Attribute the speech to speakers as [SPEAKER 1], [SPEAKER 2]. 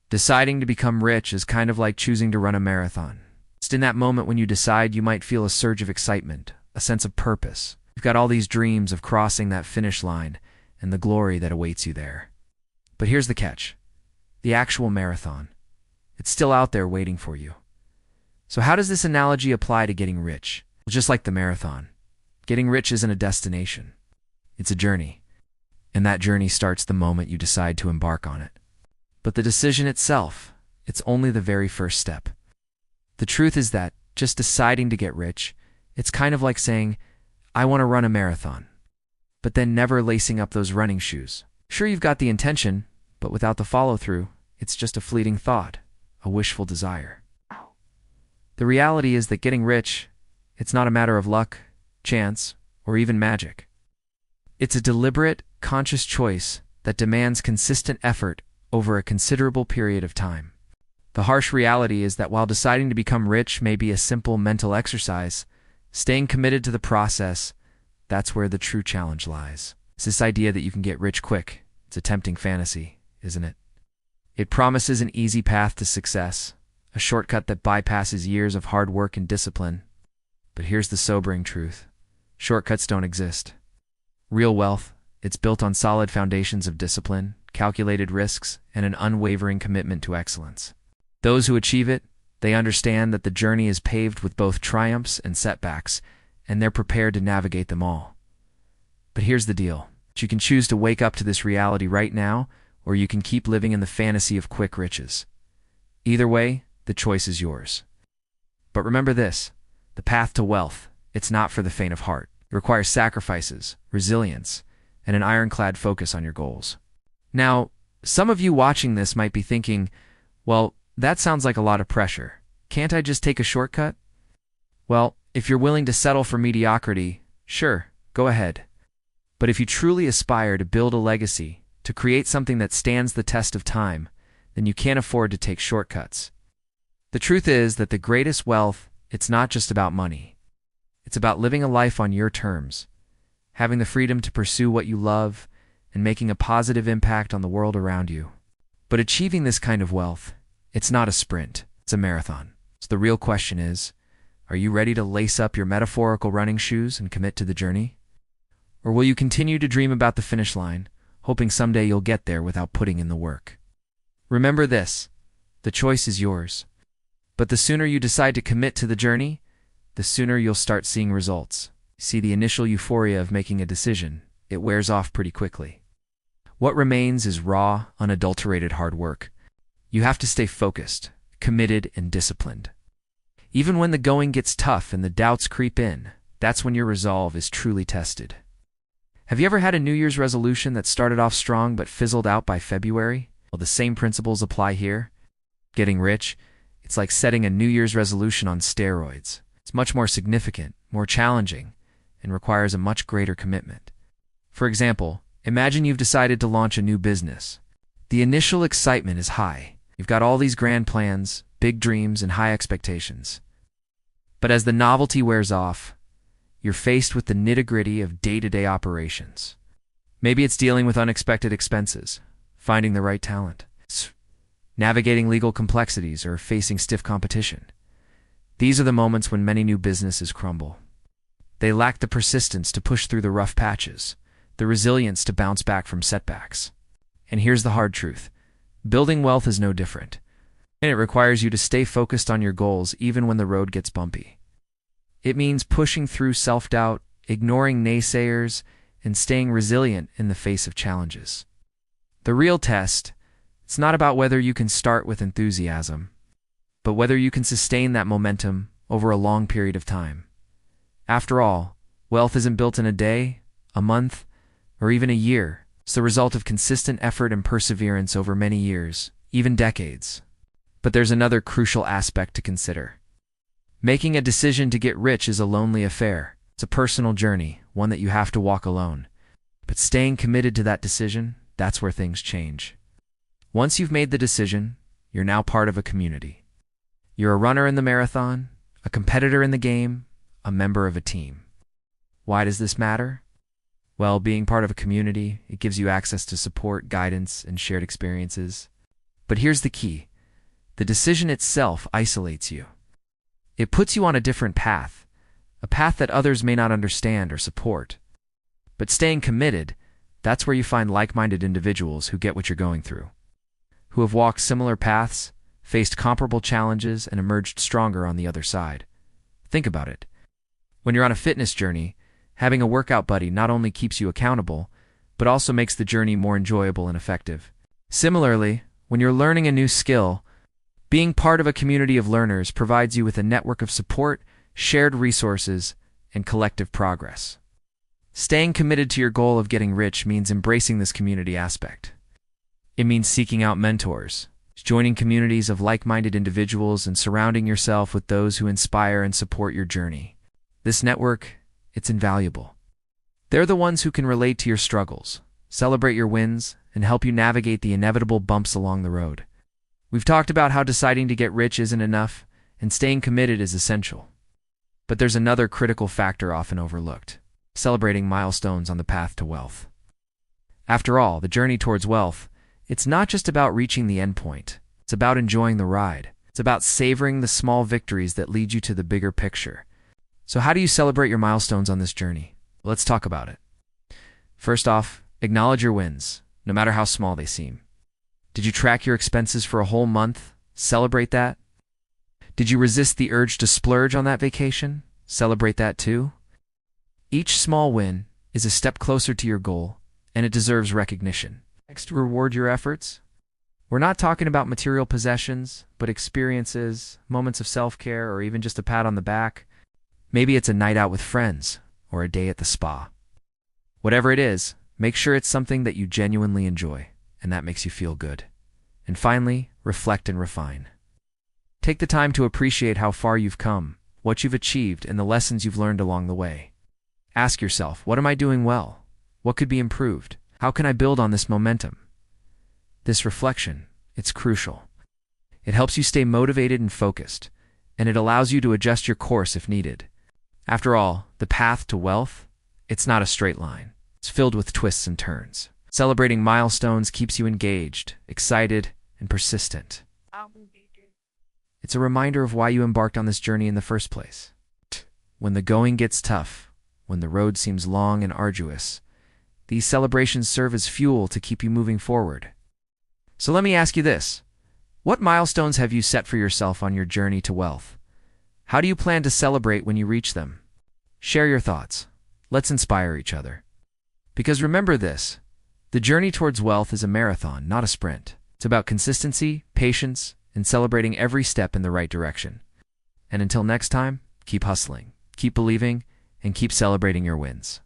[SPEAKER 1] Deciding to become rich is kind of like choosing to run a marathon. Just in that moment when you decide, you might feel a surge of excitement, a sense of purpose. You've got all these dreams of crossing that finish line and the glory that awaits you there. But here's the catch. The actual marathon. It's still out there waiting for you. So how does this analogy apply to getting rich? Well, just like the marathon, getting rich isn't a destination. It's a journey. And that journey starts the moment you decide to embark on it. But the decision itself, it's only the very first step. The truth is that just deciding to get rich, it's kind of like saying, I want to run a marathon, but then never lacing up those running shoes. Sure, you've got the intention, but without the follow-through, it's just a fleeting thought, a wishful desire. The reality is that getting rich, it's not a matter of luck, chance, or even magic. It's a deliberate, conscious choice that demands consistent effort over a considerable period of time. The harsh reality is that while deciding to become rich may be a simple mental exercise, staying committed to the process, that's where the true challenge lies. It's this idea that you can get rich quick. It's a tempting fantasy, isn't it? It promises an easy path to success, a shortcut that bypasses years of hard work and discipline. But here's the sobering truth. Shortcuts don't exist. Real wealth, it's built on solid foundations of discipline, calculated risks, and an unwavering commitment to excellence. Those who achieve it, they understand that the journey is paved with both triumphs and setbacks, and they're prepared to navigate them all. But here's the deal. You can choose to wake up to this reality right now, or you can keep living in the fantasy of quick riches. Either way, the choice is yours. But remember this, the path to wealth, it's not for the faint of heart. It requires sacrifices, resilience, and an ironclad focus on your goals. Now, some of you watching this might be thinking, well, that sounds like a lot of pressure. Can't I just take a shortcut? Well, if you're willing to settle for mediocrity, sure, go ahead. But if you truly aspire to build a legacy, to create something that stands the test of time, then you can't afford to take shortcuts. The truth is that the greatest wealth, it's not just about money. It's about living a life on your terms, having the freedom to pursue what you love, and making a positive impact on the world around you. But achieving this kind of wealth, it's not a sprint, it's a marathon. So the real question is, are you ready to lace up your metaphorical running shoes and commit to the journey? Or will you continue to dream about the finish line, hoping someday you'll get there without putting in the work? Remember this, the choice is yours. But the sooner you decide to commit to the journey, the sooner you'll start seeing results. See, the initial euphoria of making a decision, it wears off pretty quickly. What remains is raw, unadulterated hard work. You have to stay focused, committed, and disciplined. Even when the going gets tough and the doubts creep in, that's when your resolve is truly tested. Have you ever had a New Year's resolution that started off strong but fizzled out by February? Well, the same principles apply here. Getting rich, it's like setting a New Year's resolution on steroids. It's much more significant, more challenging, and requires a much greater commitment. For example, imagine you've decided to launch a new business. The initial excitement is high. You've got all these grand plans, big dreams, and high expectations. But as the novelty wears off, you're faced with the nitty-gritty of day-to-day operations. Maybe it's dealing with unexpected expenses, finding the right talent, navigating legal complexities, or facing stiff competition. These are the moments when many new businesses crumble. They lack the persistence to push through the rough patches, the resilience to bounce back from setbacks. And here's the hard truth. Building wealth is no different, and it requires you to stay focused on your goals even when the road gets bumpy. It means pushing through self-doubt, ignoring naysayers, and staying resilient in the face of challenges. The real test, it's not about whether you can start with enthusiasm, but whether you can sustain that momentum over a long period of time. After all, wealth isn't built in a day, a month, or even a year. It's the result of consistent effort and perseverance over many years, even decades. But there's another crucial aspect to consider. Making a decision to get rich is a lonely affair. It's a personal journey, one that you have to walk alone. But staying committed to that decision, that's where things change. Once you've made the decision, you're now part of a community. You're a runner in the marathon, a competitor in the game, a member of a team. Why does this matter? Well, being part of a community, it gives you access to support, guidance, and shared experiences. But here's the key. The decision itself isolates you. It puts you on a different path, a path that others may not understand or support. But staying committed, that's where you find like-minded individuals who get what you're going through, who have walked similar paths, faced comparable challenges, and emerged stronger on the other side. Think about it. When you're on a fitness journey, having a workout buddy not only keeps you accountable, but also makes the journey more enjoyable and effective. Similarly, when you're learning a new skill, being part of a community of learners provides you with a network of support, shared resources, and collective progress. Staying committed to your goal of getting rich means embracing this community aspect. It means seeking out mentors, joining communities of like-minded individuals, and surrounding yourself with those who inspire and support your journey. This network, it's invaluable. They're the ones who can relate to your struggles, celebrate your wins, and help you navigate the inevitable bumps along the road. We've talked about how deciding to get rich isn't enough, and staying committed is essential. But there's another critical factor often overlooked: celebrating milestones on the path to wealth. After all, the journey towards wealth, it's not just about reaching the endpoint. It's about enjoying the ride. It's about savoring the small victories that lead you to the bigger picture. So how do you celebrate your milestones on this journey? Let's talk about it. First off, acknowledge your wins, no matter how small they seem. Did you track your expenses for a whole month? Celebrate that. Did you resist the urge to splurge on that vacation? Celebrate that too. Each small win is a step closer to your goal, and it deserves recognition. Next, reward your efforts. We're not talking about material possessions, but experiences, moments of self-care, or even just a pat on the back. Maybe it's a night out with friends, or a day at the spa. Whatever it is, make sure it's something that you genuinely enjoy, and that makes you feel good. And finally, reflect and refine. Take the time to appreciate how far you've come, what you've achieved, and the lessons you've learned along the way. Ask yourself, what am I doing well? What could be improved? How can I build on this momentum? This reflection, it's crucial. It helps you stay motivated and focused, and it allows you to adjust your course if needed. After all, the path to wealth, it's not a straight line. It's filled with twists and turns. Celebrating milestones keeps you engaged, excited, and persistent. It's a reminder of why you embarked on this journey in the first place. When the going gets tough, when the road seems long and arduous, these celebrations serve as fuel to keep you moving forward. So let me ask you this. What milestones have you set for yourself on your journey to wealth? How do you plan to celebrate when you reach them? Share your thoughts. Let's inspire each other. Because remember this, the journey towards wealth is a marathon, not a sprint. It's about consistency, patience, and celebrating every step in the right direction. And until next time, keep hustling, keep believing, and keep celebrating your wins.